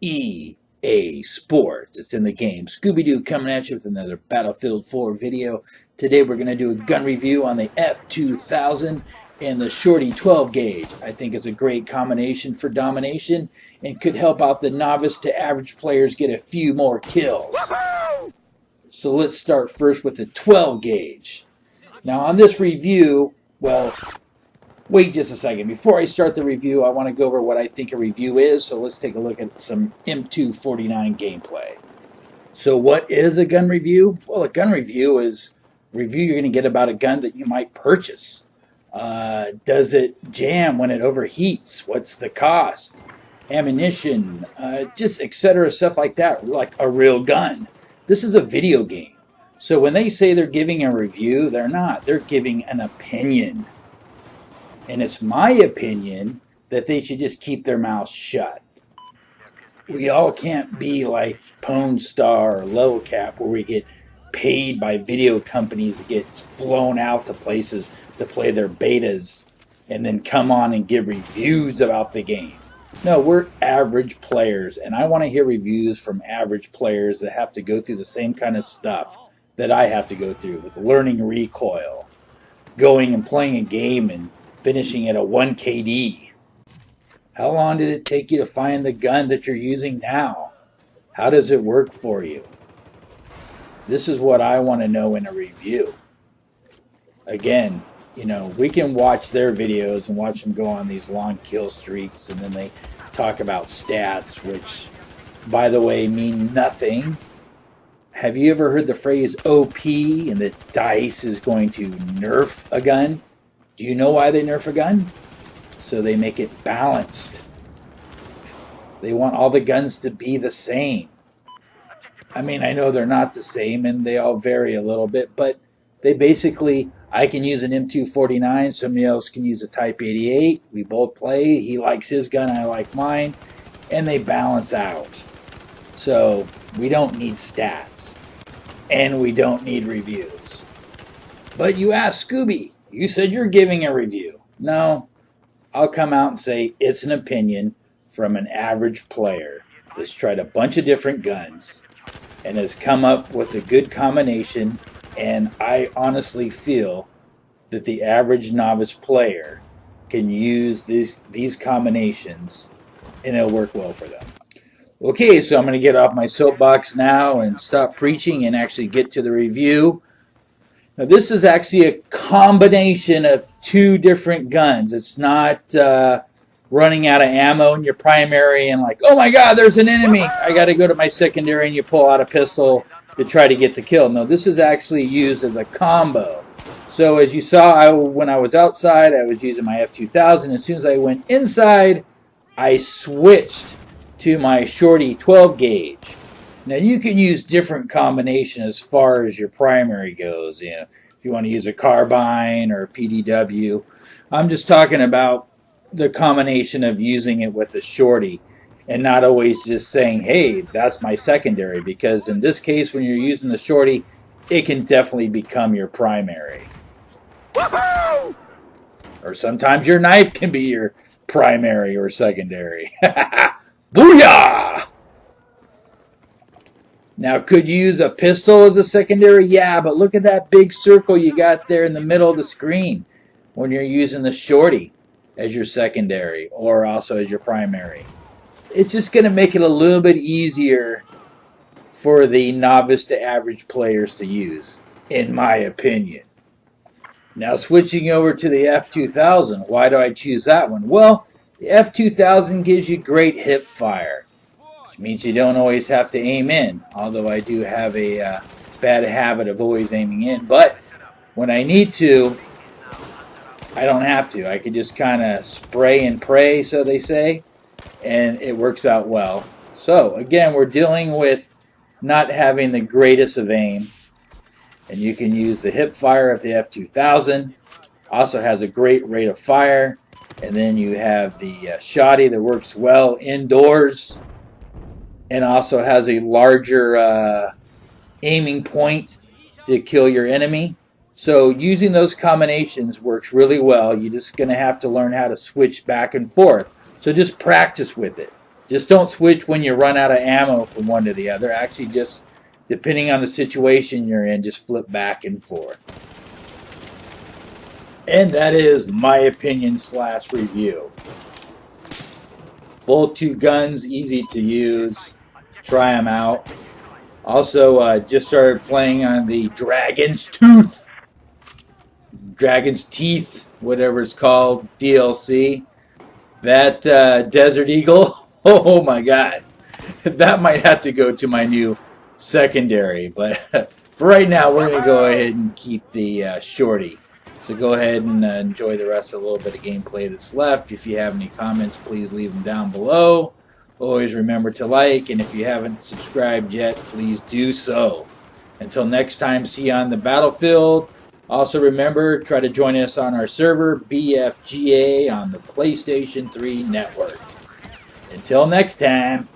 EA Sports. It's in the game. Scooby-Doo coming at you with another Battlefield 4 video. Today we're going to do a gun review on the F2000 and the Shorty 12 gauge. I think it's a great combination for domination and could help out the novice to average players get a few more kills. So let's start first with the 12 gauge. Now on this review, well, wait just a second. Before I start the review, I want to go over what I think a review is. So let's take a look at some M249 gameplay. So what is a gun review? Well, a gun review is a review you're going to get about a gun that you might purchase. Does it jam when it overheats? What's the cost? Ammunition, just etc. Stuff like that, like a real gun. This is a video game. So when they say they're giving a review, they're not. They're giving an opinion. And it's my opinion that they should just keep their mouths shut. We all can't be like Pwn Star or Level Cap where we get paid by video companies to get flown out to places to play their betas and then come on and give reviews about the game. No, we're average players, and I want to hear reviews from average players that have to go through the same kind of stuff that I have to go through with learning recoil, going and playing a game and finishing at a 1 KD. How long did it take you to find the gun that you're using now? How does it work for you? This is what I want to know in a review. Again, you know, we can watch their videos and watch them go on these long kill streaks, and then they talk about stats, which, by the way, mean nothing. Have you ever heard the phrase OP and that DICE is going to nerf a gun? Do you know why they nerf a gun? So they make it balanced. They want all the guns to be the same. I mean, I know they're not the same and they all vary a little bit, but they basically, I can use an M249, somebody else can use a Type 88. We both play. He likes his gun, I like mine, and they balance out. So we don't need stats and we don't need reviews. But you ask Scooby, you said you're giving a review. No, I'll come out and say it's an opinion from an average player that's tried a bunch of different guns and has come up with a good combination, and I honestly feel that the average novice player can use these combinations and it'll work well for them. Okay, so I'm going to get off my soapbox now and stop preaching and actually get to the review. Now, this is actually a combination of two different guns. It's not running out of ammo in your primary and like, oh my god, there's an enemy, I got to go to my secondary, and you pull out a pistol to try to get the kill. No, this is actually used as a combo. So as you saw, when I was outside, I was using my F2000. As soon as I went inside, I switched to my Shorty 12 gauge. Now you can use different combination as far as your primary goes. You know, if you want to use a carbine or a PDW. I'm just talking about the combination of using it with the Shorty and not always just saying, hey, that's my secondary, because in this case, when you're using the Shorty, it can definitely become your primary. Woohoo! Or sometimes your knife can be your primary or secondary. Booyah! Now, could you use a pistol as a secondary? Yeah, but look at that big circle you got there in the middle of the screen when you're using the Shorty as your secondary or also as your primary. It's just going to make it a little bit easier for the novice to average players to use, in my opinion. Now, switching over to the F2000, why do I choose that one? Well, the F2000 gives you great hip fire, which means you don't always have to aim in, although I do have a bad habit of always aiming in. But when I need to, I don't have to. I can just kind of spray and pray, so they say, and it works out well. So, again, we're dealing with not having the greatest of aim, and you can use the hip fire of the F2000. Also has a great rate of fire. And then you have the shorty that works well indoors and also has a larger aiming point to kill your enemy. So using those combinations works really well. You're just going to have to learn how to switch back and forth. So just practice with it. Just don't switch when you run out of ammo from one to the other. Actually, just depending on the situation you're in, just flip back and forth. And that is my opinion / review. Both two guns, easy to use. Try them out. Also, just started playing on the Dragon's Teeth, whatever it's called, DLC. That Desert Eagle, oh my god. That might have to go to my new secondary. But for right now, we're going to go ahead and keep the shorty. So go ahead and enjoy the rest of a little bit of gameplay that's left. If you have any comments, please leave them down below. Always remember to like, and if you haven't subscribed yet, please do so. Until next time, see you on the battlefield. Also remember, try to join us on our server, BFGA, on the PlayStation 3 network. Until next time.